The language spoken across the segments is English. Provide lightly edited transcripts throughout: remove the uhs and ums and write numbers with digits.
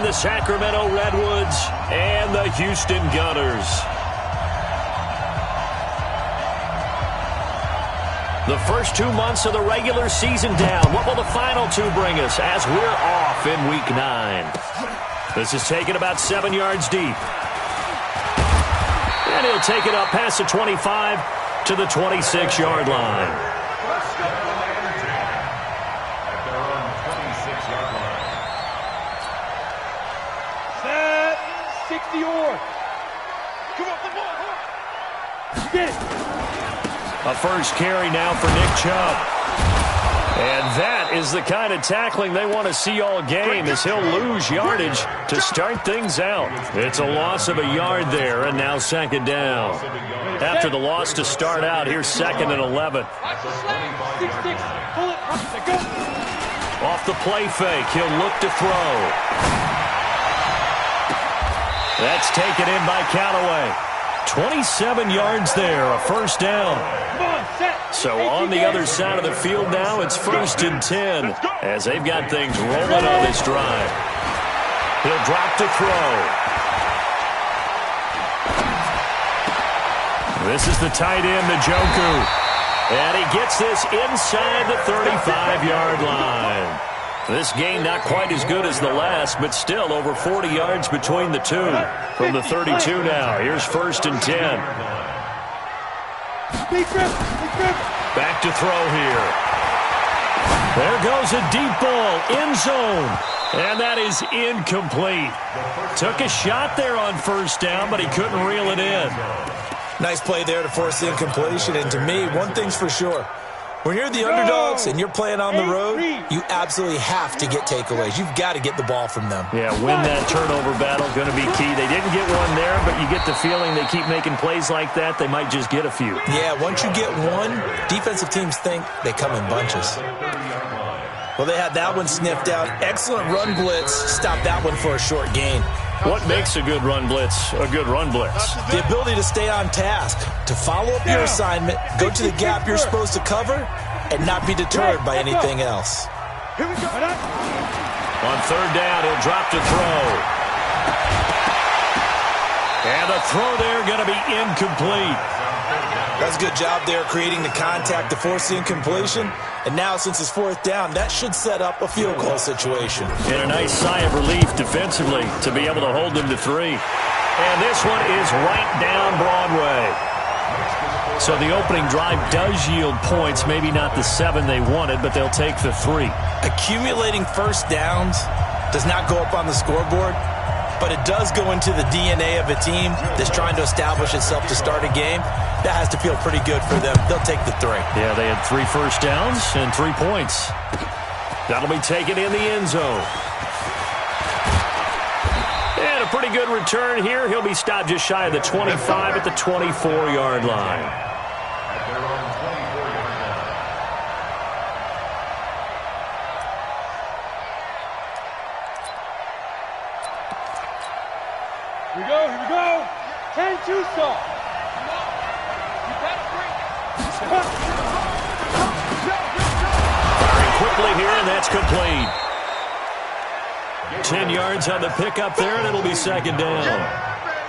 the Sacramento Redwoods and the Houston Gunners. The first 2 months of the regular season down. What will the final two bring us as we're off in Week 9? This is taken about 7 yards deep. And he'll take it up past the 25 to the 26-yard line. Set, 60 or. Come on, come on. Get it. A first carry now for Nick Chubb. And that is the kind of tackling they want to see all game, as he'll lose yardage to start things out. It's a loss of a yard there, and now second down. After the loss to start out, here's 2nd and 11. Off the play fake, he'll look to throw. That's taken in by Callaway. 27 yards there, a first down. So on the other side of the field now, it's 1st and 10 as they've got things rolling on this drive. He'll drop to throw. This is the tight end, Njoku. And he gets this inside the 35-yard line. This game not quite as good as the last, but still over 40 yards between the two. From the 32 now, here's 1st and 10. Back to throw here. There goes a deep ball, end zone. And that is incomplete. Took a shot there on first down, but he couldn't reel it in. Nice play there to force the incompletion. And to me, one thing's for sure. When you're the underdogs and you're playing on the road, you absolutely have to get takeaways. You've got to get the ball from them. Yeah, win that turnover battle, going to be key. They didn't get one there, but you get the feeling they keep making plays like that, they might just get a few. Yeah, once you get one, defensive teams think they come in bunches. Well, they had that one sniffed out. Excellent run blitz. Stop that one for a short gain. What makes a good run blitz a good run blitz? The ability to stay on task, to follow up your assignment, go to the gap you're supposed to cover, and not be deterred by anything else. On third down, he'll drop to throw. And the throw there going to be incomplete. That's a good job there creating the contact to force the incompletion. And now, since it's 4th down, that should set up a field goal situation. And a nice sigh of relief defensively to be able to hold them to 3. And this one is right down Broadway. So the opening drive does yield points, maybe not the 7 they wanted, but they'll take the 3. Accumulating first downs does not go up on the scoreboard, but it does go into the DNA of a team that's trying to establish itself to start a game. That has to feel pretty good for them. They'll take the 3. Yeah, they had 3 first downs and 3 points. That'll be taken in the end zone. And a pretty good return here. He'll be stopped just shy of the 25 at the 24-yard line. Here we go. 10-2 stop. Firing quickly here, and that's complete. 10 yards on the pickup there, and it'll be second down.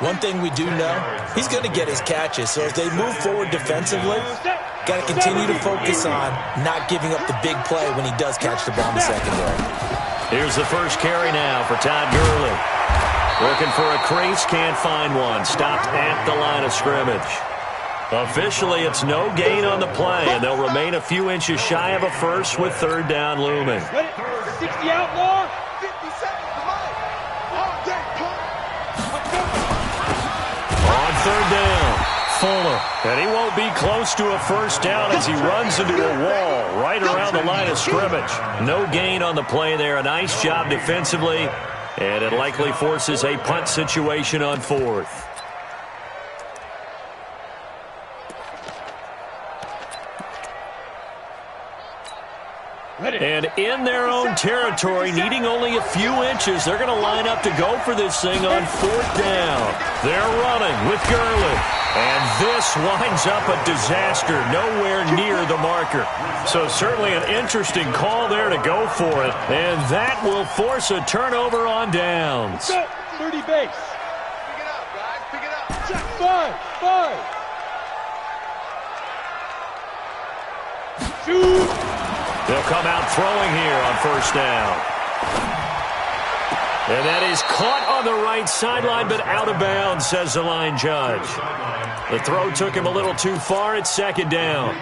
One thing we do know, he's going to get his catches. So as they move forward defensively, got to continue to focus on not giving up the big play when he does catch the ball in the secondary. Here's the first carry now for Todd Gurley. Looking for a crease, can't find one. Stopped at the line of scrimmage. Officially, it's no gain on the play, and they'll remain a few inches shy of a first with third down looming. 60 outlaw. 50 seconds to line. On third down, Fuller. And he won't be close to a first down as he runs into a wall right around the line of scrimmage. No gain on the play there. A nice job defensively, and it likely forces a punt situation on 4th. And in their own territory, needing only a few inches, they're going to line up to go for this thing on 4th down. They're running with Gurley. And this winds up a disaster, nowhere near the marker. So certainly an interesting call there to go for it. And that will force a turnover on downs. 30 base. Pick it up, guys. Pick it up. Check. 5. Shoot. They'll come out throwing here on first down. And that is caught on the right sideline, but out of bounds, says the line judge. The throw took him a little too far. It's second down.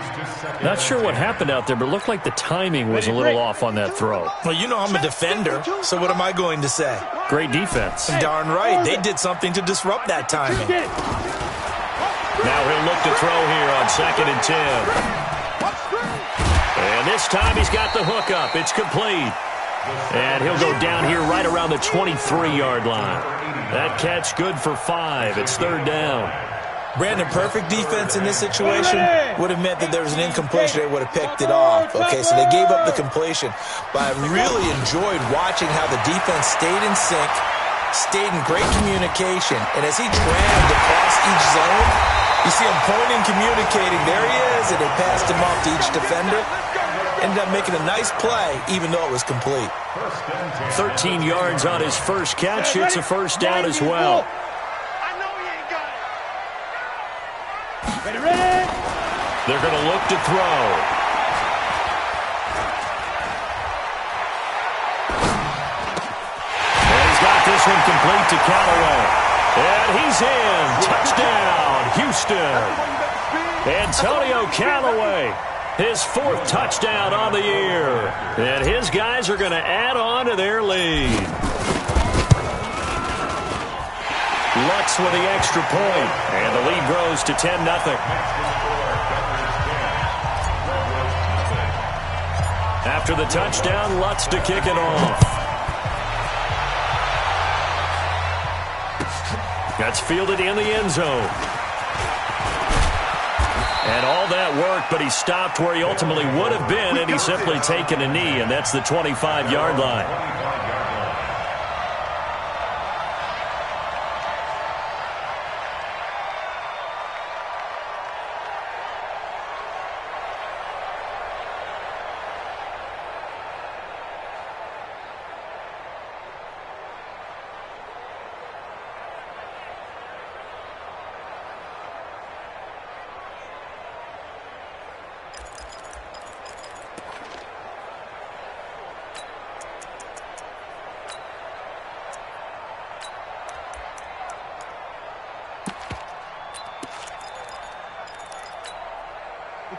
Not sure what happened out there, but it looked like the timing was a little off on that throw. Well, you know I'm a defender, so what am I going to say? Great defense. Darn right. They did something to disrupt that timing. Now he'll look to throw here on 2nd and 10. And this time he's got the hook up. It's complete. And he'll go down here right around the 23-yard line. That catch good for 5. It's 3rd down. Brandon, perfect defense in this situation would have meant that there was an incompletion. They would have picked it off. Okay, so they gave up the completion. But I really enjoyed watching how the defense stayed in sync, stayed in great communication. And as he traveled across each zone, you see him pointing, communicating. There he is, and they passed him off to each defender. Ended up making a nice play, even though it was complete. 13 yards on his first catch. It's a first down as well. I know you ain't got it. Ready. They're going to look to throw. And he's got this one complete to Callaway. And he's in. Touchdown, Houston. Antonio Callaway. His 4th touchdown on the year. And his guys are going to add on to their lead. Lutz with the extra point. And the lead grows to 10-0. After the touchdown, Lutz to kick it off. That's fielded in the end zone. And all that work, but he stopped where he ultimately would have been, and he's simply taken a knee, and that's the 25-yard line.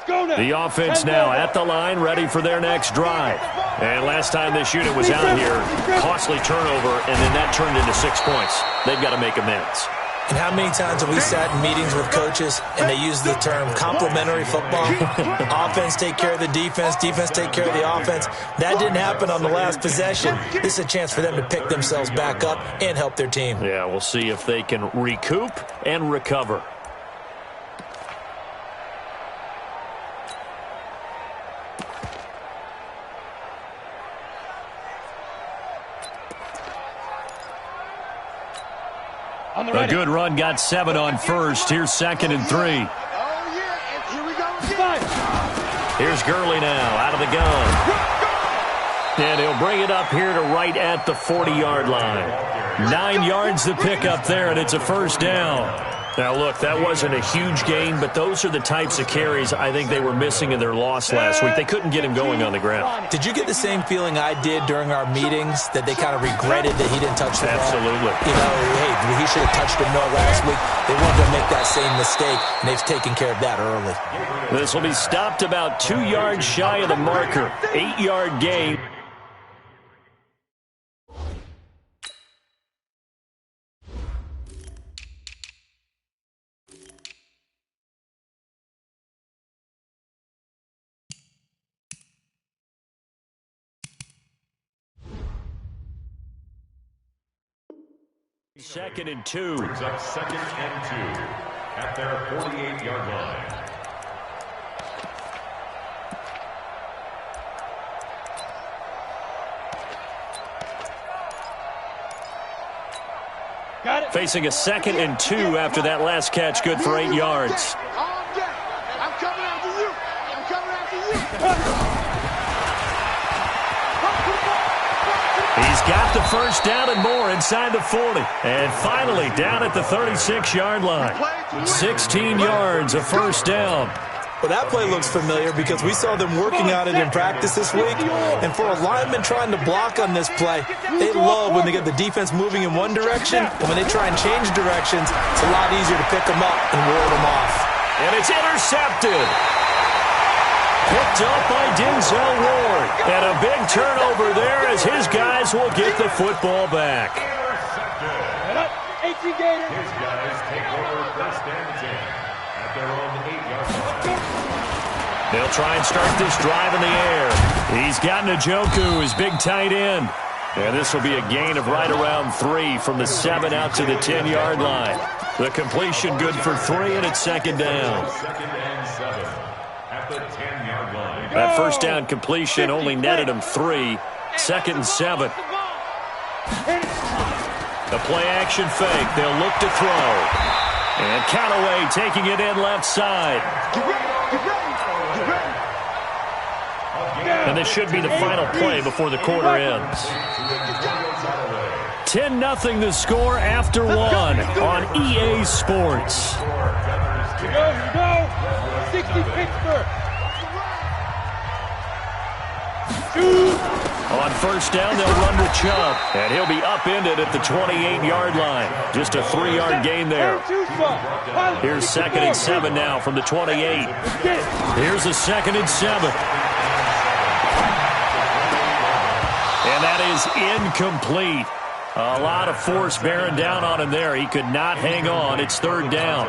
The offense now at the line, ready for their next drive. And last time this unit was out here, costly turnover, and then that turned into 6 points. They've got to make amends. And how many times have we sat in meetings with coaches and they use the term complementary football? Offense take care of the defense, defense take care of the offense. That didn't happen on the last possession. This is a chance for them to pick themselves back up and help their team. Yeah, we'll see if they can recoup and recover. A good run, got 7 on first. Here's 2nd and 3. Oh, yeah, and here we go. Here's Gurley now, out of the gun. And he'll bring it up here to right at the 40-yard line. 9 yards to pick up there, and it's a first down. Now, look, that wasn't a huge gain, but those are the types of carries I think they were missing in their loss last week. They couldn't get him going on the ground. Did you get the same feeling I did during our meetings, that they kind of regretted that he didn't touch the ball? Absolutely. You know, hey, he should have touched it more last week. They weren't going to make that same mistake, and they've taken care of that early. This will be stopped about 2 yards shy of the marker. 8-yard gain. Second and 2. Brings up 2nd and 2 at their 48-yard line. Facing a 2nd and 2 after that last catch, good for 8 yards. I'm coming after you. I'm coming after you. He's got the first down and more inside the 40. And finally down at the 36-yard line. 16 yards, a first down. Well, that play looks familiar because we saw them working on it in practice this week. And for a lineman trying to block on this play, they love when they get the defense moving in one direction. And when they try and change directions, it's a lot easier to pick them up and ward them off. And it's intercepted. Picked up by Denzel Ward. And a big turnover there as his guys will get the football back. His guys take over first and 10 at their own 8-yard line. They'll try and start this drive in the air. He's got Njoku, his big tight end. And this will be a gain of right around 3 from the 7 out to the 10-yard line. The completion good for 3, and it's 2nd down. 2nd and 7 at the 10-yard line. That first down completion only netted him 3. 2nd and 7. The play-action fake. They'll look to throw. And Callaway taking it in left side. And this should be the final play before the quarter ends. 10-0 the score after 1 on EA Sports. Here we go. 60 Pittsburgh. On first down, they'll run with Chubb. And he'll be upended at the 28-yard line. Just a 3-yard gain there. Here's 2nd and 7 now from the 28. Here's a 2nd and 7. And that is incomplete. A lot of force bearing down on him there. He could not hang on. It's 3rd down.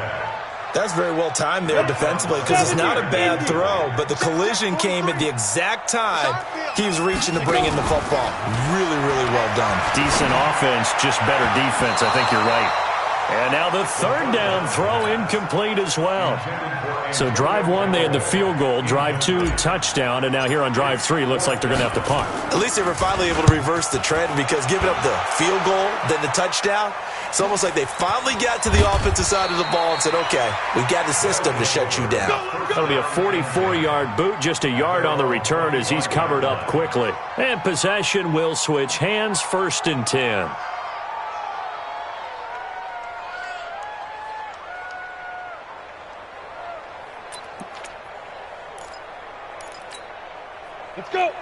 That's very well timed there defensively because it's not a bad throw, but the collision came at the exact time he was reaching to bring in the football. Really, really well done. Decent offense, just better defense. I think you're right. And now the 3rd down throw incomplete as well. So drive 1, they had the field goal. Drive 2, touchdown. And now here on drive 3, looks like they're going to have to punt. At least they were finally able to reverse the trend because giving up the field goal, then the touchdown, it's almost like they finally got to the offensive side of the ball and said, okay, we've got the system to shut you down. That'll be a 44-yard boot, just a yard on the return as he's covered up quickly. And possession will switch hands, 1st and 10.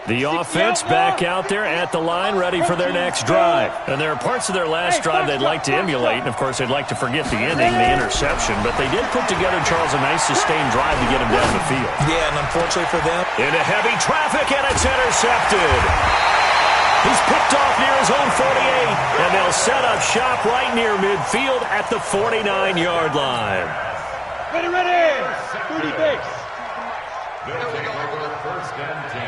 The offense back out there at the line, ready for their next drive. And there are parts of their last drive they'd like to emulate, and, of course, they'd like to forget the ending, the interception. But they did put together, Charles, a nice sustained drive to get him down the field. Yeah, and unfortunately for them, into heavy traffic, and it's intercepted. He's picked off near his own 48, and they'll set up shop right near midfield at the 49-yard line. Ready. 30 base. They'll take over first and 10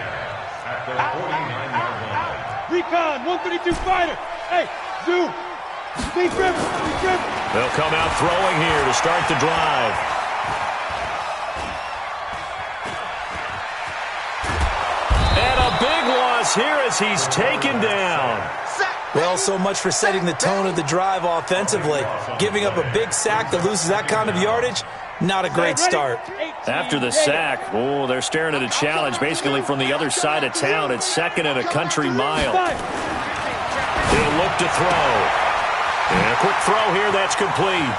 at the 49-yard line. Recon, 132 fighter. Hey, zoom. Deep river. They'll come out throwing here to start the drive. And a big loss here as he's taken down. well, so much for setting the tone of the drive offensively. Giving up a big sack that loses that kind of yardage, not a great start. After the sack, they're staring at a challenge basically from the other side of town. It's 2nd and a country mile. He'll look to throw. And a quick throw here, that's complete.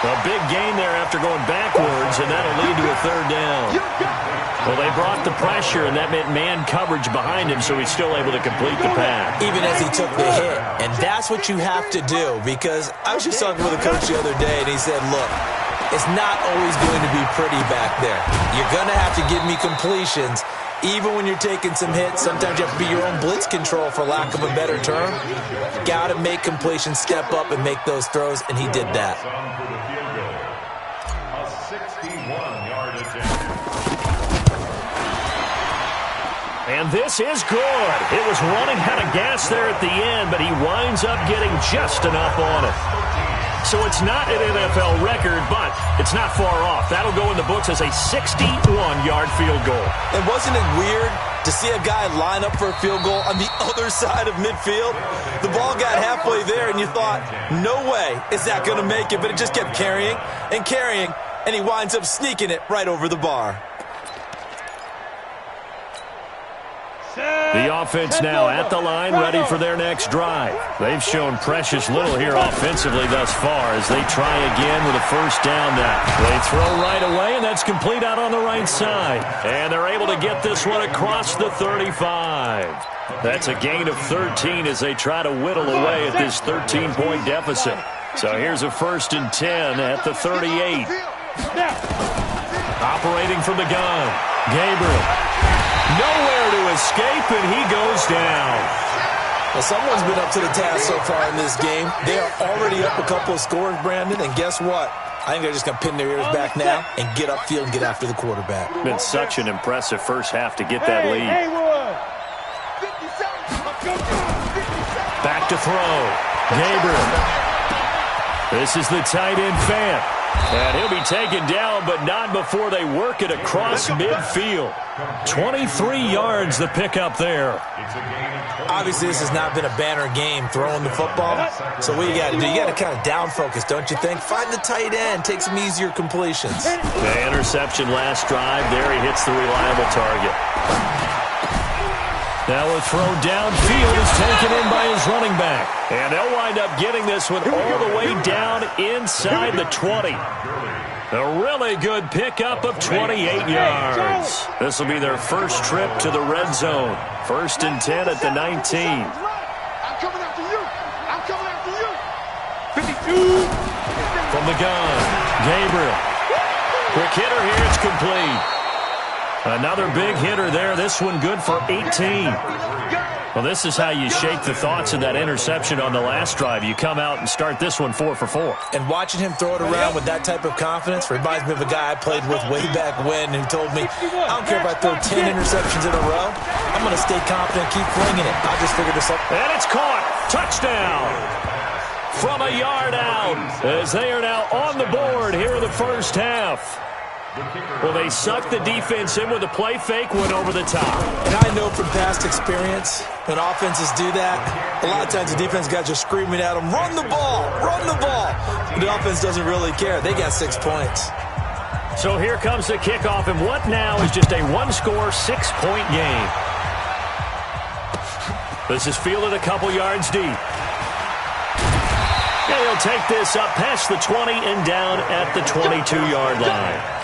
A big gain there after going backwards, and that'll lead to a 3rd down. Well, they brought the pressure, and that meant man coverage behind him, so he's still able to complete the pass. Even as he took the hit. And that's what you have to do, because I was just talking with a coach the other day, and he said, look, it's not always going to be pretty back there. You're going to have to give me completions. Even when you're taking some hits, sometimes you have to be your own blitz control, for lack of a better term. Got to make completions, step up, and make those throws, and he did that. A 61-yard attempt. And this is good. It was running out of gas there at the end, but he winds up getting just enough on it. So it's not an NFL record, but it's not far off. That'll go in the books as a 61-yard field goal. And wasn't it weird to see a guy line up for a field goal on the other side of midfield? The ball got halfway there, and you thought, no way is that going to make it, but it just kept carrying and carrying, and he winds up sneaking it right over the bar. The offense now at the line, ready for their next drive. They've shown precious little here offensively thus far as they try again with a first down now. They throw right away, and that's complete out on the right side. And they're able to get this one across the 35. That's a gain of 13 as they try to whittle away at this 13-point deficit. So here's a 1st and 10 at the 38. Operating from the gun, Gabriel. Nowhere to escape, and he goes down. Well, someone's been up to the task so far in this game. They are already up a couple of scores, Brandon, and guess what? I think they're just going to pin their ears back now and get upfield and get after the quarterback. Been such an impressive first half to get that lead. Back to throw. Gabriel. This is the tight end Fant. And he'll be taken down, but not before they work it across midfield. 23 yards the pickup there. Obviously, this has not been a banner game throwing the football. So what you got to do, you got to kind of down focus, don't you think? Find the tight end, take some easier completions. The interception last drive. There he hits the reliable target. Now a throw downfield is taken in by his running back. And they'll wind up getting this one all the way down inside the 20. A really good pickup of 28 yards. This will be their first trip to the red zone. 1st and 10 at the 19. I'm coming after you. I'm coming after you. 52. From the gun, Gabriel. Quick hitter here, it's complete. Another big hitter there. This one good for 18. Well, this is how you shake the thoughts of that interception on the last drive. You come out and start this one 4 for 4. And watching him throw it around with that type of confidence reminds me of a guy I played with way back when who told me, I don't care if I throw 10 interceptions in a row. I'm going to stay confident, keep flinging it. I just figured this out. And it's caught. Touchdown. From a yard out as they are now on the board here in the first half. Well, they sucked the defense in with a play fake, went over the top. And I know from past experience, when offenses do that, a lot of times the defense guys are screaming at them, run the ball, run the ball. But the offense doesn't really care. They got 6 points. So here comes the kickoff, and what now is just a one-score, 6-point game. This is fielded a couple yards deep. And he'll take this up past the 20 and down at the 22-yard line.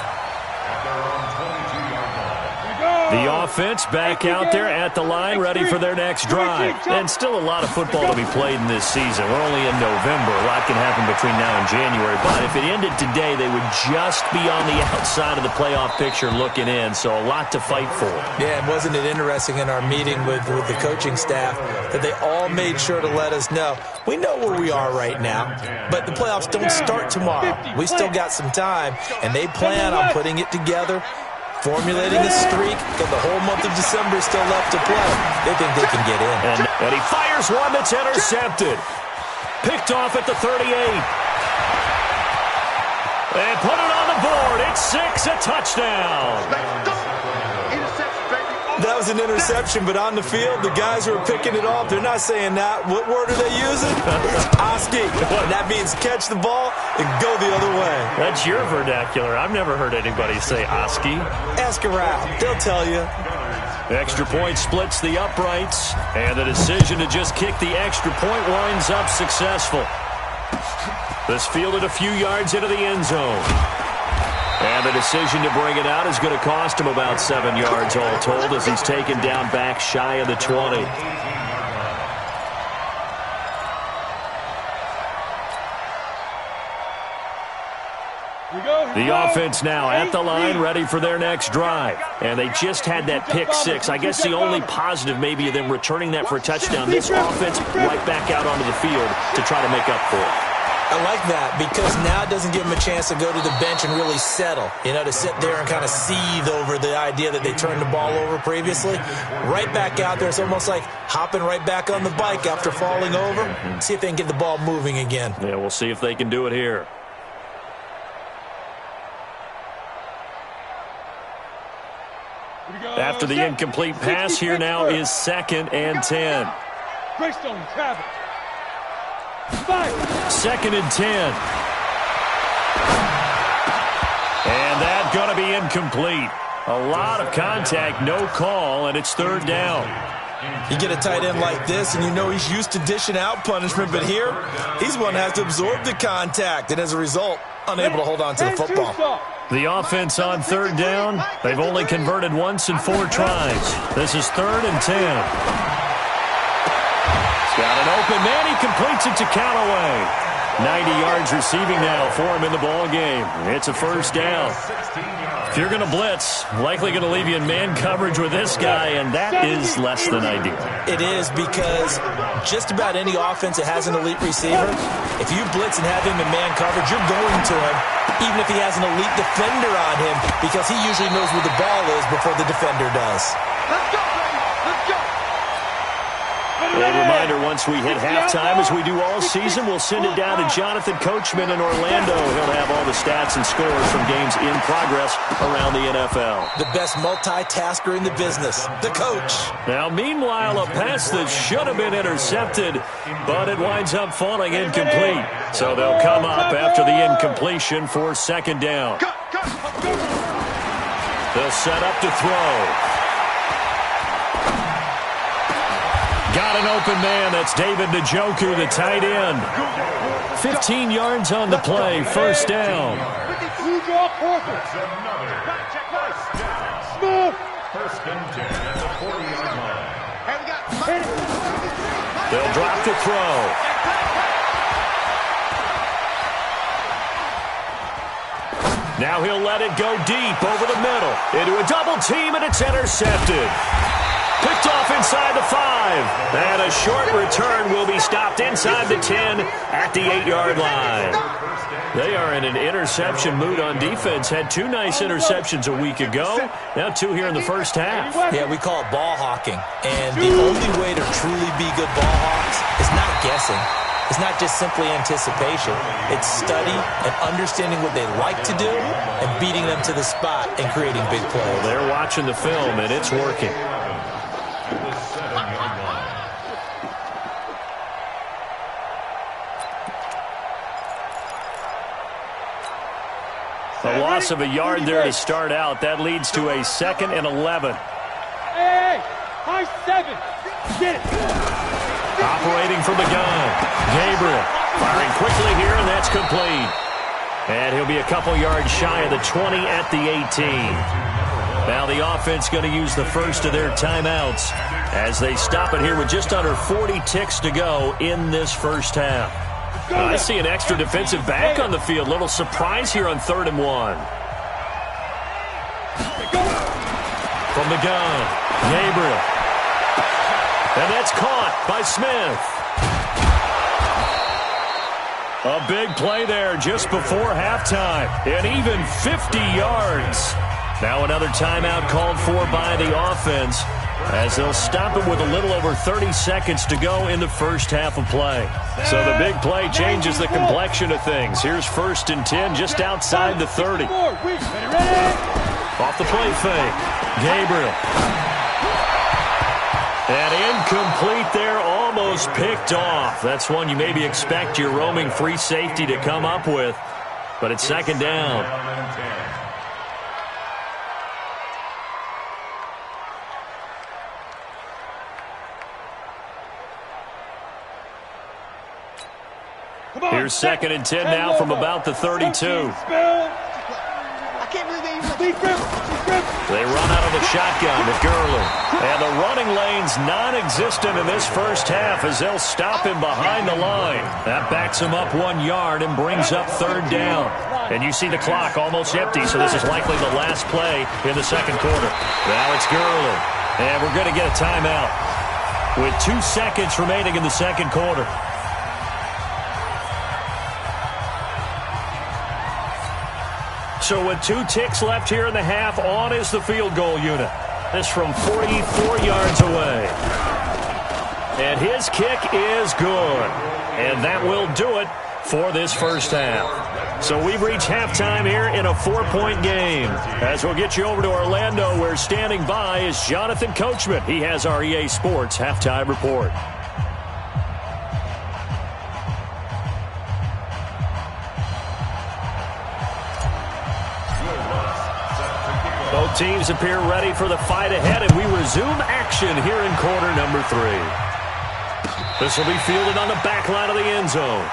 The offense back out there at the line, ready for their next drive. And still a lot of football to be played in this season. We're only in November. A lot can happen between now and January. But if it ended today, they would just be on the outside of the playoff picture looking in. So a lot to fight for. Yeah, and wasn't it interesting in our meeting with the coaching staff that they all made sure to let us know, we know where we are right now, but the playoffs don't start tomorrow. We still got some time, and they plan on putting it together, formulating a streak, and the whole month of December is still left to play. They think they can get in. And he fires one that's intercepted. Picked off at the 38. And put it on the board. It's 6, a touchdown. That was an interception, but on the field, the guys who are picking it off, they're not saying that. What word are they using? It's Oski. And that means catch the ball and go the other way. That's your vernacular. I've never heard anybody say Oski. Ask around. They'll tell you. Extra point splits the uprights, and the decision to just kick the extra point winds up successful. This fielded a few yards into the end zone. And the decision to bring it out is going to cost him about 7 yards all told as he's taken down back shy of the 20. The offense now at the line, ready for their next drive. And they just had that pick 6. I guess the only positive maybe of them returning that for a touchdown. This offense right back out onto the field to try to make up for it. I like that because now it doesn't give them a chance to go to the bench and really settle, to sit there and kind of seethe over the idea that they turned the ball over previously. Right back out there. It's almost like hopping right back on the bike after falling over. See if they can get the ball moving again. Yeah, we'll see if they can do it here. After the incomplete pass, here now is 2nd and 10. Greystone, travel. 2nd and 10. And that's going to be incomplete. A lot of contact, no call, and it's 3rd down. You get a tight end like this, and he's used to dishing out punishment, but here, he's one that has to absorb the contact, and as a result, unable to hold on to the football. The offense on 3rd down, they've only converted once in 4 tries. This is 3rd and 10. He's got an open man. He completes it to Callaway. 90 yards receiving now for him in the ball game. It's a 1st down. If you're going to blitz, likely going to leave you in man coverage with this guy, and that is less than ideal. It is because just about any offense that has an elite receiver, if you blitz and have him in man coverage, you're going to him, even if he has an elite defender on him, because he usually knows where the ball is before the defender does. Let's go, baby. Let's go. A reminder, once we hit halftime, as we do all season, we'll send it down to Jonathan Coachman in Orlando. He'll have all the stats and scores from games in progress around the NFL. The best multitasker in the business, the coach. Now, meanwhile, a pass that should have been intercepted, but it winds up falling incomplete. So they'll come up after the incompletion for 2nd down. They'll set up to throw. Got an open man. That's David Njoku, the tight end. 15 yards on the play. 1st down. First and 10 at the 40-yard line. They'll drop to throw. Now he'll let it go deep over the middle. Into a double team, and it's intercepted. Picked off inside the 5. And a short return will be stopped inside the 10 at the 8-yard line. They are in an interception mood on defense. Had 2 nice interceptions a week ago. Now 2 here in the first half. Yeah, we call it ball hawking. And the only way to truly be good ball hawks is not guessing. It's not just simply anticipation. It's study and understanding what they like to do and beating them to the spot and creating big plays. Well, they're watching the film, and it's working. A loss of a yard there to start out. That leads to a 2nd and 11. Hey, high 7. Get it. Operating from the gun. Gabriel firing quickly here, and that's complete. And he'll be a couple yards shy of the 20 at the 18. Now the offense going to use the first of their timeouts as they stop it here with just under 40 ticks to go in this first half. I see an extra defensive back on the field. Little surprise here on 3rd and 1. From the gun, Gabriel. And that's caught by Smith. A big play there just before halftime. And even 50 yards. Now another timeout called for by the offense as they'll stop it with a little over 30 seconds to go in the first half of play. So the big play changes the complexion of things. Here's 1st and 10 just outside the 30. Off the play fake. Gabriel. And incomplete there, almost picked off. That's one you maybe expect your roaming free safety to come up with. But it's 2nd down. Here's 2nd and 10 now from about the 32. They run out of the shotgun with Gurley. And the running lane's non-existent in this first half as they'll stop him behind the line. That backs him up 1 yard and brings up 3rd down. And you see the clock almost empty, so this is likely the last play in the 2nd quarter. Now it's Gurley. And we're going to get a timeout with 2 seconds remaining in the 2nd quarter. So with 2 ticks left here in the half, on is the field goal unit. This from 44 yards away. And his kick is good. And that will do it for this first half. So we've reached halftime here in a 4-point game. As we'll get you over to Orlando, where standing by is Jonathan Coachman. He has our EA Sports halftime report. Both teams appear ready for the fight ahead, and we resume action here in quarter number 3. This will be fielded on the back line of the end zone.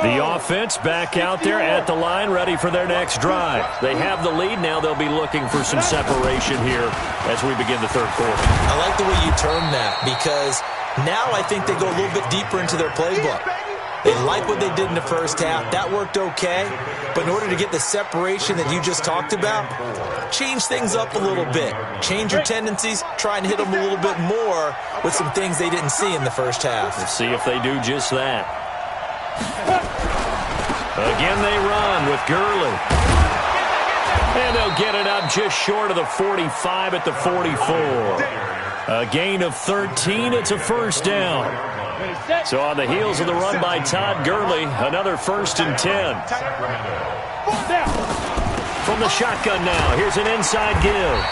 The offense back out there at the line, ready for their next drive. They have the lead. Now they'll be looking for some separation here as we begin the third quarter. I like the way you term that, because now I think they go a little bit deeper into their playbook. They like what they did in the first half. That worked okay. But in order to get the separation that you just talked about, change things up a little bit. Change your tendencies. Try and hit them a little bit more with some things they didn't see in the first half. Let's see if they do just that. Again, they run with Gurley. And they'll get it up just short of the 45 at the 44. A gain of 13. It's a first down. So on the heels of the run by Todd Gurley, another 1st and 10. From the shotgun now, here's an inside give.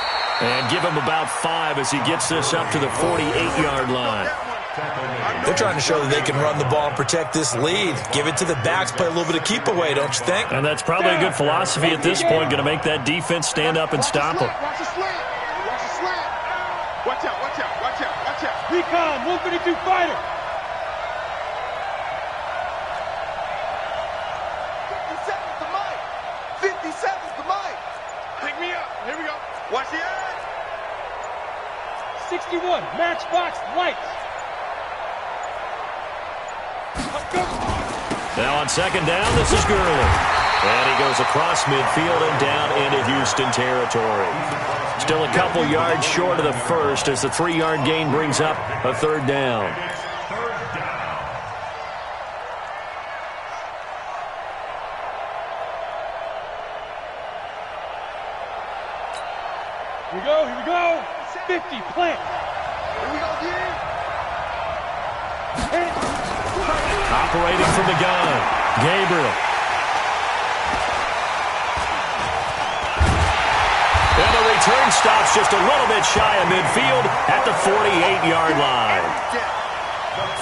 And give him about 5 as he gets this up to the 48-yard line. They're trying to show that they can run the ball and protect this lead. Give it to the backs, play a little bit of keep away, don't you think? And that's probably a good philosophy at this point, going to make that defense stand up and stop them. Watch the slant. Watch the slant. Watch out, watch out, watch out, watch out. Recon, 152 fighter. 50 seconds to Mike. 50 seconds to Mike. Pick me up. Here we go. Watch the edge. 61, matchbox lights. Now on second down, this is Gurley. And he goes across midfield and down into Houston territory. Still a couple yards short of the first as the 3-yard gain brings up a 3rd down. Here we go, here we go. 50, plant. Here we go again. Operating from the gun, Gabriel. And the return stops just a little bit shy of midfield at the 48-yard line.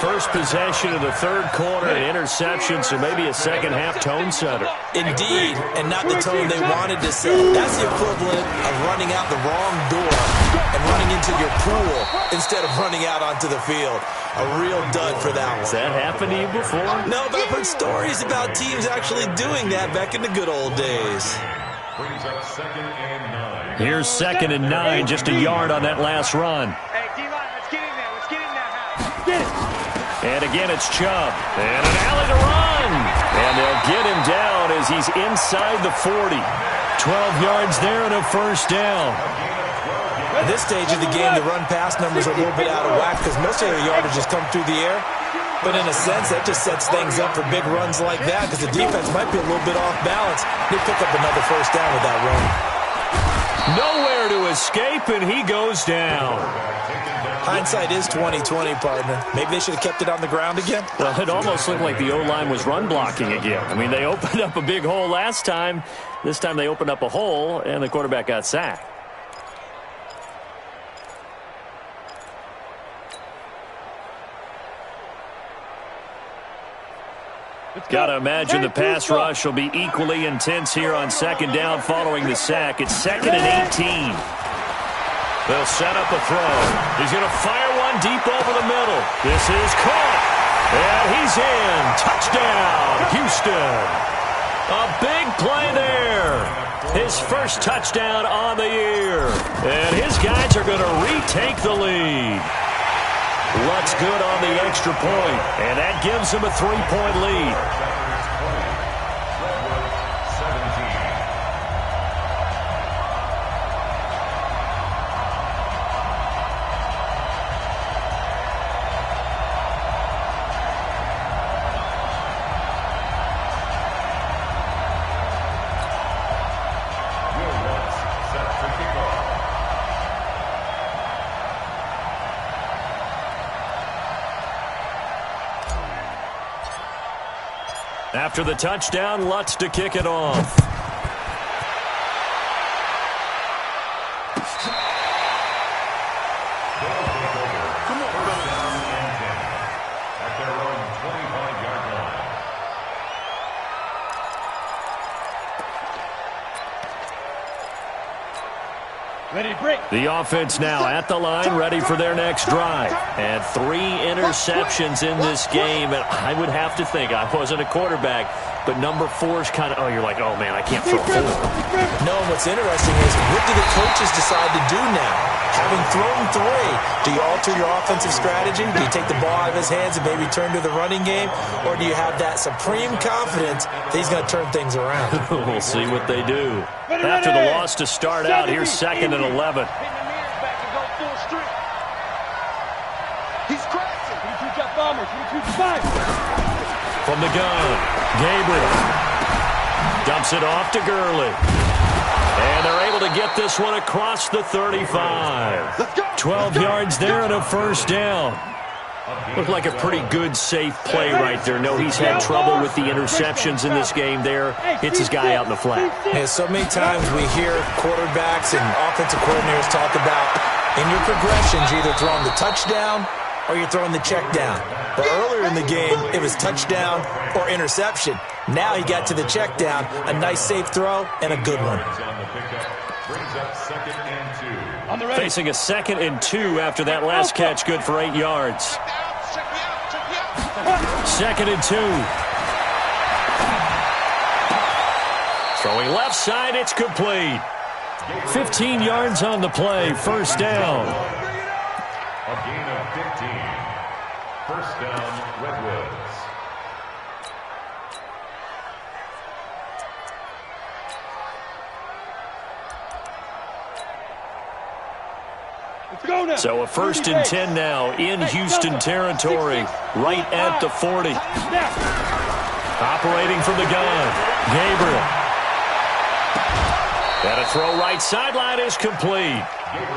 First possession of the third quarter, an interception, so maybe a second-half tone setter. Indeed, and not the tone they wanted to set. That's the equivalent of running out the wrong door and running into your pool instead of running out onto the field. A real dud for that one. Has that happened to you before? No, but I've heard stories about teams actually doing that back in the good old days. Brings up 2nd and 9. Here's 2nd and 9, just a yard on that last run. Hey, D-line, let's get in there. Let's get in there. Get it. And again, it's Chubb. And an alley to run. And they'll get him down as he's inside the 40. 12 yards there and a first down. At this stage of the game, the run-pass numbers are a little bit out of whack because most of their yardage has come through the air. But in a sense, that just sets things up for big runs like that because the defense might be a little bit off balance. They pick up another first down with that run. Nowhere to escape, and he goes down. Hindsight is 20/20, partner. Maybe they should have kept it on the ground again. Well, it almost looked like the O-line was run blocking again. I mean, they opened up a big hole last time. This time they opened up a hole, and the quarterback got sacked. Got to imagine the pass rush will be equally intense here on second down following the sack. It's 2nd and 18. They'll set up a throw. He's going to fire one deep over the middle. This is caught. And he's in. Touchdown, Houston. A big play there. His first touchdown on the year. And his guys are going to retake the lead. Looks good on the extra point, and that gives him a 3-point lead. After the touchdown, Lutz to kick it off. The offense now at the line, ready for their next drive. And 3 interceptions in this game. And I would have to think, I wasn't a quarterback, but number 4 is kind of, oh, you're like, oh, man, I can't throw 4. No, what's interesting is, what do the coaches decide to do now? Having thrown 3, do you alter your offensive strategy? Do you take the ball out of his hands and maybe turn to the running game? Or do you have that supreme confidence that he's going to turn things around? We'll see what they do. After the loss to start out, here's 2nd and 11. He's crashing. From the gun, Gabriel dumps it off to Gurley. And they're able to get this one across the 35. 12 yards there and a first down. Looked like a pretty good, safe play right there. No, he's had trouble with the interceptions in this game there. Hits his guy out in the flat. Yeah, so many times we hear quarterbacks and offensive coordinators talk about, in your progressions, you're either throwing the touchdown or you're throwing the check down. But earlier in the game, it was touchdown or interception. Now he got to the check down, a nice safe throw, and a good one. Facing a 2nd and 2 after that last catch, good for 8 yards. 2nd and 2. Throwing left side, it's complete. 15 yards on the play, first down. A gain of 15. First down, Redwoods. So a 1st and 10 now in Houston territory, right at the 40. Operating from the gun, Gabriel. And a throw right sideline is complete.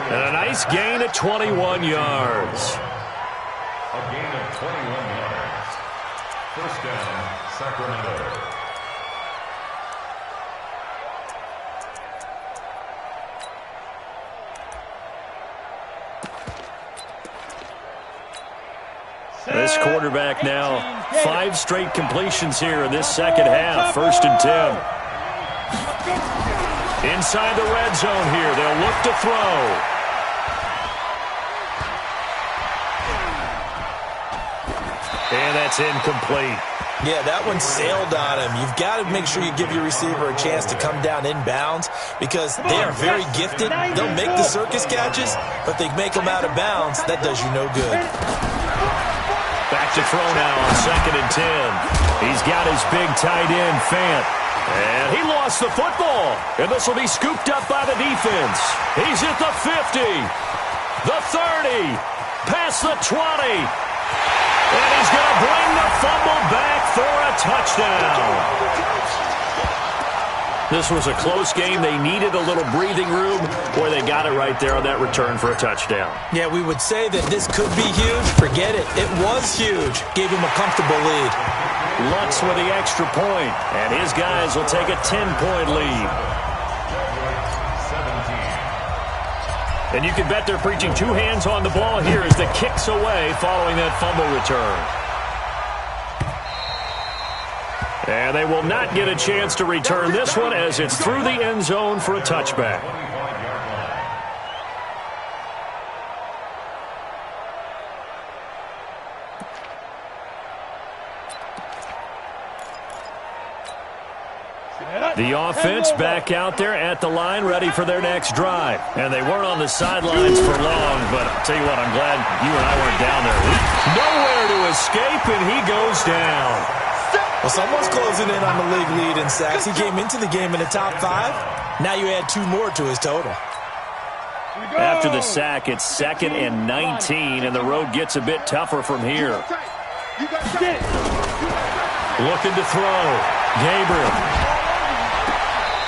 And a nice gain at 21 yards. A gain of 21 yards. First down, Sacramento. This quarterback now, 5 straight completions here in this second half. 1st and 10. Inside the red zone here. They'll look to throw. And that's incomplete. Yeah, that one sailed on him. You've got to make sure you give your receiver a chance to come down inbounds because they are very gifted. They'll make the circus catches, but they make them out of bounds. That does you no good. Back to throw now on 2nd and 10. He's got his big tight end, Fant. And he lost the football. And this will be scooped up by the defense. He's at the 50, the 30, past the 20. And he's going to bring the fumble back for a touchdown. This was a close game. They needed a little breathing room where they got it right there on that return for a touchdown. Yeah, we would say that this could be huge. Forget it. It was huge. Gave him a comfortable lead. Lutz with the extra point, and his guys will take a 10-point lead. 17. And you can bet they're preaching 2 hands on the ball here as the kick's away following that fumble return. And they will not get a chance to return this one as it's through the end zone for a touchback. The offense back out there at the line, ready for their next drive. And they weren't on the sidelines for long, but I'll tell you what, I'm glad you and I weren't down there. Nowhere to escape, and he goes down. Well, someone's closing in on the league lead in sacks. He came into the game in the top 5. Now you add 2 more to his total. After the sack, it's 2nd and 19, and the road gets a bit tougher from here. Looking to throw. Gabriel.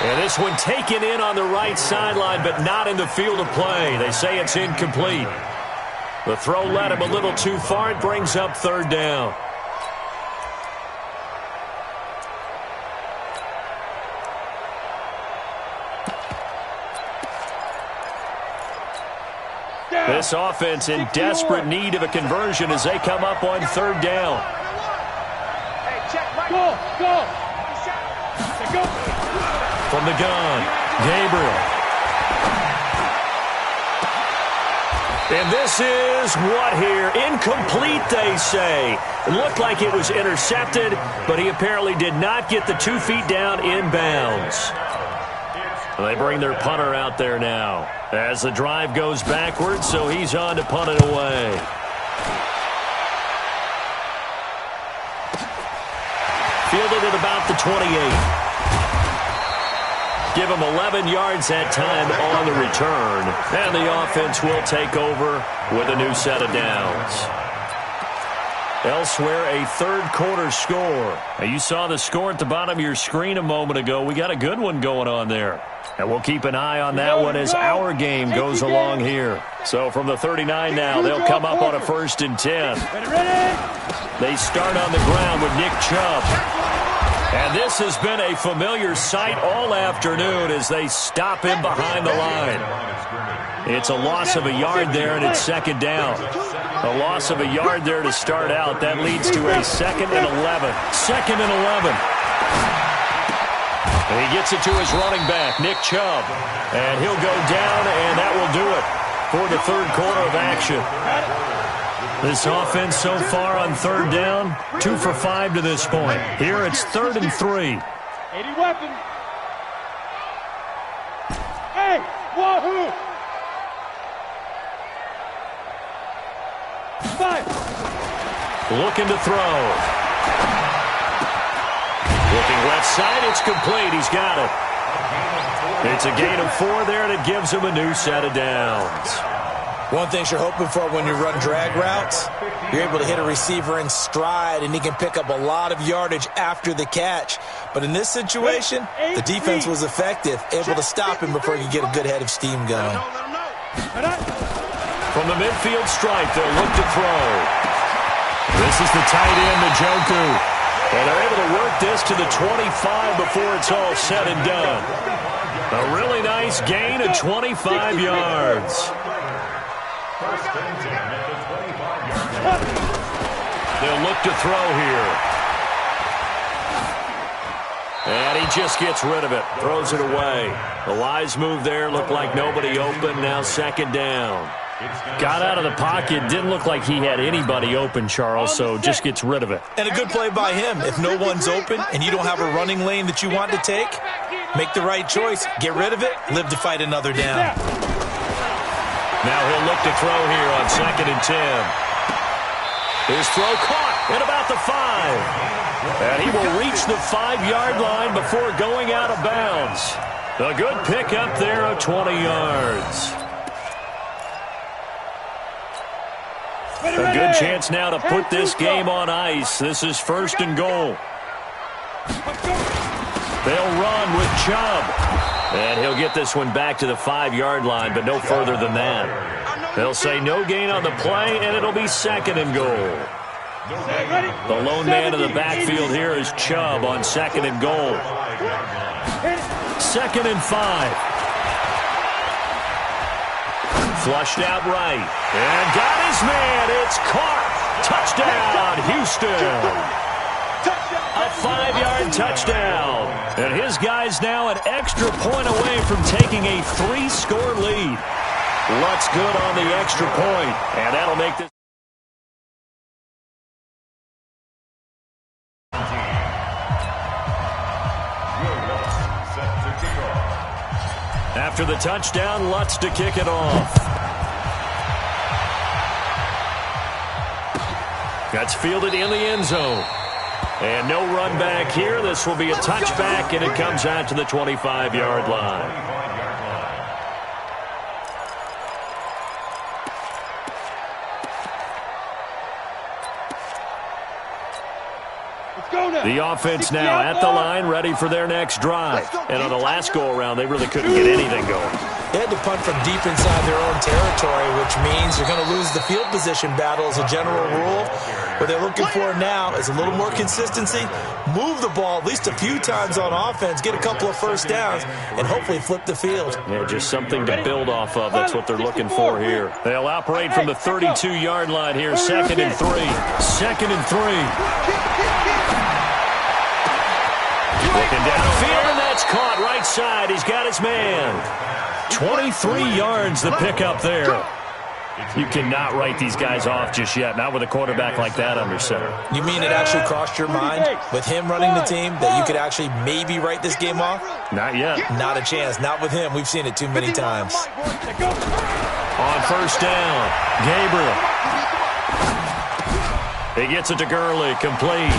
And this one taken in on the right sideline, but not in the field of play. They say it's incomplete. The throw led him a little too far. It brings up 3rd down. This offense in desperate need of a conversion as they come up on third down. Go. From the gun, Gabriel. And this is what here? Incomplete, they say. It looked like it was intercepted, but he apparently did not get the 2 feet down inbounds. They bring their punter out there now as the drive goes backwards, so he's on to punt it away. Fielded at about the 28. Give him 11 yards that time on the return. And the offense will take over with a new set of downs. Elsewhere, a third-quarter score. Now, you saw the score at the bottom of your screen a moment ago. We got a good one going on there. And we'll keep an eye on that one as our game goes along here. So from the 39 now, they'll come up on a 1st and 10. They start on the ground with Nick Chubb. And this has been a familiar sight all afternoon as they stop him behind the line. It's a loss of a yard there, and it's second down. A loss of a yard there to start out. That leads to a 2nd and 11. 2nd and 11. And he gets it to his running back, Nick Chubb. And he'll go down, and that will do it for the third quarter of action. This offense so far on third down, 2 for 5 to this point. Here it's 3rd and 3. 80 weapon. Hey, wahoo! 5. Looking to throw. Looking left side, it's complete. He's got it. It's a gain of 4 there, and it gives him a new set of downs. One thing you're hoping for when you run drag routes, you're able to hit a receiver in stride, and he can pick up a lot of yardage after the catch. But in this situation, the defense was effective, able to stop him before he could get a good head of steam going. From the midfield stripe, they'll look to throw. This is the tight end, Njoku. And they're able to work this to the 25 before it's all said and done. A really nice gain of 25 yards. They'll look to throw here. And he just gets rid of it. Throws it away. The wise move there. Looked like nobody open. Now 2nd down. Got out of the pocket. Didn't look like he had anybody open, Charles, so just gets rid of it. And a good play by him. If no one's open and you don't have a running lane that you want to take, make the right choice. Get rid of it. Live to fight another down. Now he'll look to throw here on 2nd and 10. His throw caught at about the 5. And he will reach the 5-yard line before going out of bounds. A good pickup there of 20 yards. A good chance now to put this game on ice. This is 1st and goal. They'll run with Chubb. And he'll get this one back to the 5-yard line, but no further than that. They'll say no gain on the play, and it'll be 2nd and goal. The lone man in the backfield here is Chubb on 2nd and goal. 2nd and 5. Flushed out right. And got his man. It's caught. Touchdown, Houston. A 5-yard touchdown. And his guys now an extra point away from taking a 3-score lead. Lutz good on the extra point. And that'll make this. After the touchdown, Lutz to kick it off. That's fielded in the end zone. And no run back here. This will be a touchback, and it comes out to the 25-yard line. The offense now at the line, ready for their next drive. And on the last go-around, they really couldn't get anything going. They had to punt from deep inside their own territory, which means you're going to lose the field position battle as a general rule. What they're looking for now is a little more consistency, move the ball at least a few times on offense, get a couple of first downs, and hopefully flip the field. Yeah, just something to build off of. That's what they're looking for here. They'll operate from the 32-yard line here, 2nd and 3. 2nd and 3. Looking downfield, and that's caught right side. He's got his man. 23 yards the pickup there. You cannot write these guys off just yet, not with a quarterback like that under center. You mean it actually crossed your mind with him running the team that you could actually maybe write this game off? Not yet. Not a chance. Not with him. We've seen it too many times. On first down, Gabriel. He gets it to Gurley, complete.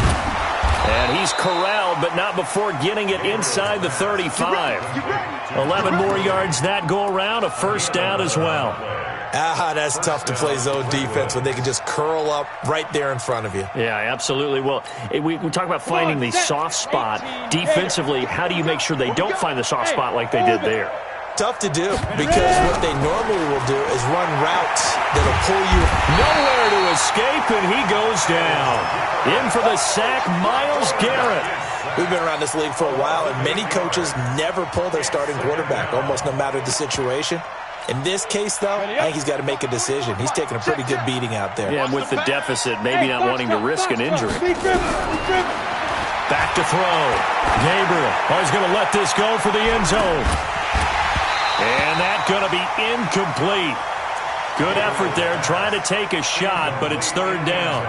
And he's corralled, but not before getting it inside the 35. 11 more yards that go around, a first down as well. That's tough to play zone defense when they can just curl up right there in front of you. Yeah, absolutely. Well, we talk about finding the soft spot. Defensively, how do you make sure they don't find the soft spot like they did there? Tough to do because what they normally will do is run routes that'll pull you. Nowhere to escape, and he goes down. In for the sack, Myles Garrett. We've been around this league for a while, and many coaches never pull their starting quarterback, almost no matter the situation. In this case, though, I think he's got to make a decision. He's taking a pretty good beating out there. Yeah, and with the deficit, maybe not wanting to risk an injury. Back to throw. Gabriel. He's going to let this go for the end zone. And that's going to be incomplete. Good effort there, trying to take a shot, but it's 3rd down.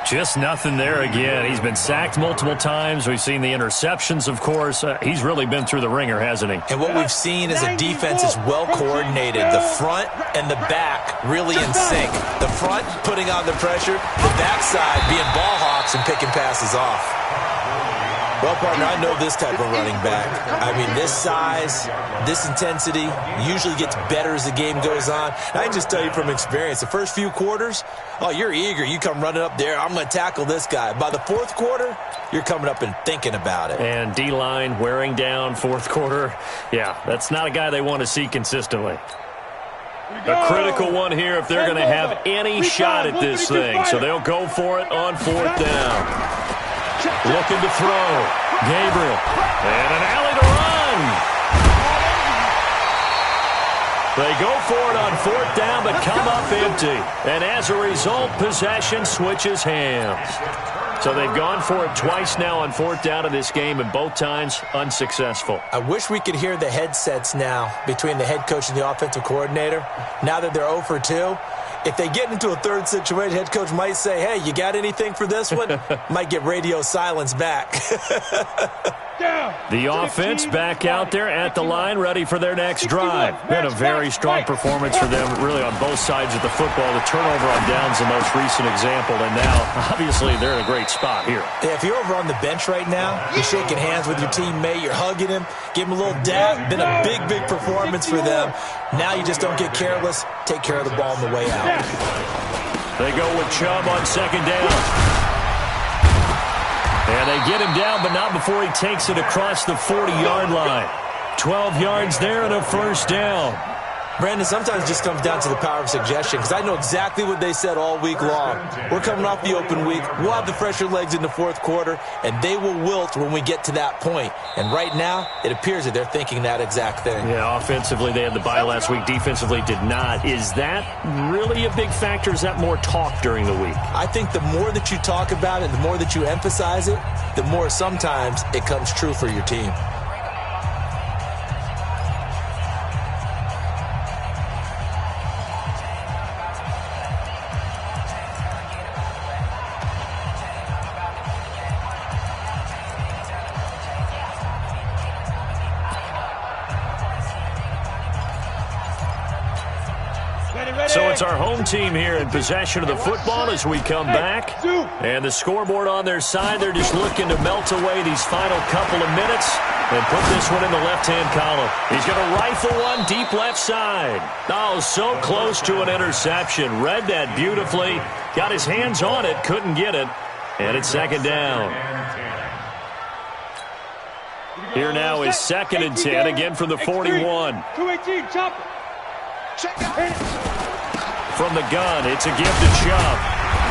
Just nothing there again. He's been sacked multiple times. We've seen the interceptions, of course. He's really been through the ringer, hasn't he? And what we've seen is a defense is well coordinated. The front and the back really in sync. The front putting on the pressure, the backside being ball hawks and picking passes off. Well, partner, I know this type of running back. I mean, this size, this intensity usually gets better as the game goes on. I can just tell you from experience, the first few quarters, oh, you're eager. You come running up there, I'm going to tackle this guy. By the 4th quarter, you're coming up and thinking about it. And D-line wearing down 4th quarter. Yeah, that's not a guy they want to see consistently. A critical one here if they're going to have any shot at this thing. So they'll go for it on 4th down. Looking to throw. Gabriel. And an alley to run. They go for it on 4th down, but come up empty. And as a result, possession switches hands. So they've gone for it twice now on 4th down in this game, and both times unsuccessful. I wish we could hear the headsets now between the head coach and the offensive coordinator. Now that they're 0 for 2, if they get into a 3rd situation, head coach might say, hey, you got anything for this one? Might get radio silence back. The offense back out there at the line, ready for their next drive. Been a very strong performance for them, really, on both sides of the football. The turnover on downs the most recent example, and now, obviously, they're in a great spot here. Yeah, if you're over on the bench right now, you're shaking hands with your teammate, you're hugging him, give him a little dab. Been a big, big performance for them. Now you just don't get careless. Take care of the ball on the way out. They go with Chubb on 2nd down. And they get him down, but not before he takes it across the 40-yard line. 12 yards there and a first down. Brandon, sometimes it just comes down to the power of suggestion, because I know exactly what they said all week long. We're coming off the open week. We'll have the fresher legs in the 4th quarter, and they will wilt when we get to that point. And right now, it appears that they're thinking that exact thing. Yeah, offensively, they had the bye last week. Defensively, did not. Is that really a big factor? Is that more talk during the week? I think the more that you talk about it, the more that you emphasize it, the more sometimes it comes true for your team. So it's our home team here in possession of the football as we come back. And the scoreboard on their side, they're just looking to melt away these final couple of minutes and put this one in the left-hand column. He's going to rifle one deep left side. Oh, so close to an interception. Read that beautifully. Got his hands on it, couldn't get it. And it's 2nd down. Here now is 2nd and 10, again from the 41. 218, chopper. From the gun, it's a give to Chubb.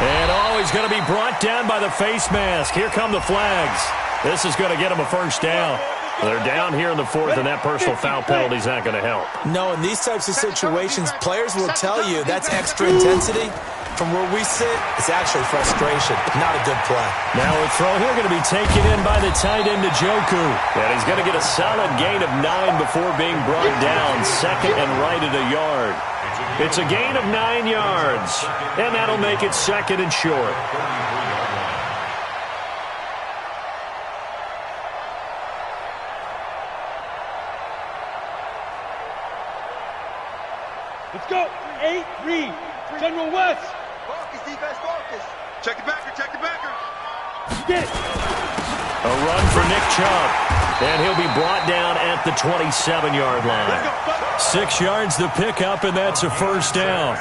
And he's going to be brought down by the face mask. Here come the flags. This is going to get him a first down. They're down here in the fourth, and that personal foul penalty is not going to help. No, in these types of situations, players will tell you that's extra intensity. From where we sit, it's actually frustration. Not a good play. Now a throw here going to be taken in by the tight end, Njoku. And he's going to get a solid gain of 9 before being brought down. Second and right at a yard. It's a gain of 9 yards, and that'll make it second and short. Let's go. 8-3. General West. Focus, defense, focus. Check the backer, check the backer. Get it. A run for Nick Chubb, and he'll be brought down at the 27-yard line. 6 yards the pickup, and that's a first down.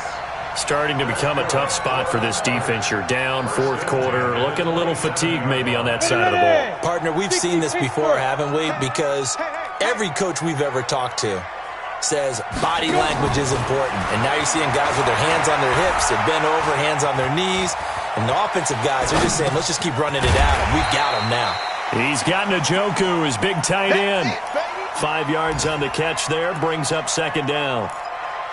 Starting to become a tough spot for this defense. You're down, fourth quarter, looking a little fatigued maybe on that side of the ball. Partner, we've seen this before, haven't we? Because every coach we've ever talked to says body language is important. And now you're seeing guys with their hands on their hips, they're bent over, hands on their knees. And the offensive guys are just saying, let's just keep running it out, and we've got him now. He's got Njoku, his big tight end. 5 yards on the catch there, brings up second down.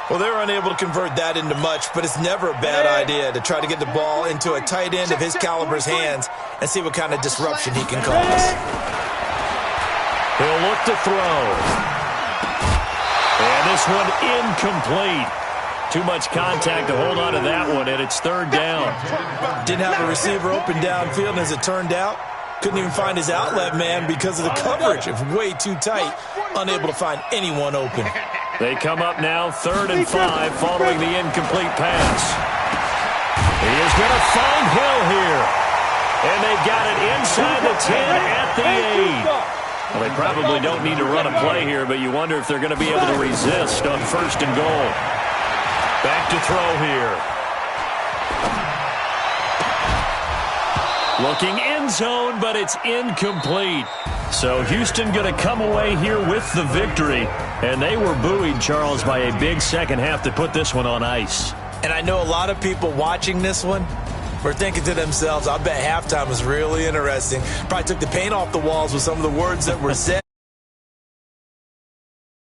Well, they're unable to convert that into much, but it's never a bad idea to try to get the ball into a tight end of his caliber's hands and see what kind of disruption he can cause. He'll look to throw. And this one incomplete. Too much contact to hold on to that one, and it's third down. Didn't have a receiver open downfield, and as it turned out, couldn't even find his outlet man because of the coverage. It's way too tight, unable to find anyone open. They come up now, 3rd and 5, following the incomplete pass. He is going to find Hill here. And they've got it inside the 10 at the 8. Well, they probably don't need to run a play here, but you wonder if they're going to be able to resist on 1st and goal. Back to throw here. Looking end zone, but it's incomplete. So Houston going to come away here with the victory. And they were buoyed, Charles, by a big second half to put this one on ice. And I know a lot of people watching this one were thinking to themselves, I bet halftime was really interesting. Probably took the paint off the walls with some of the words that were said.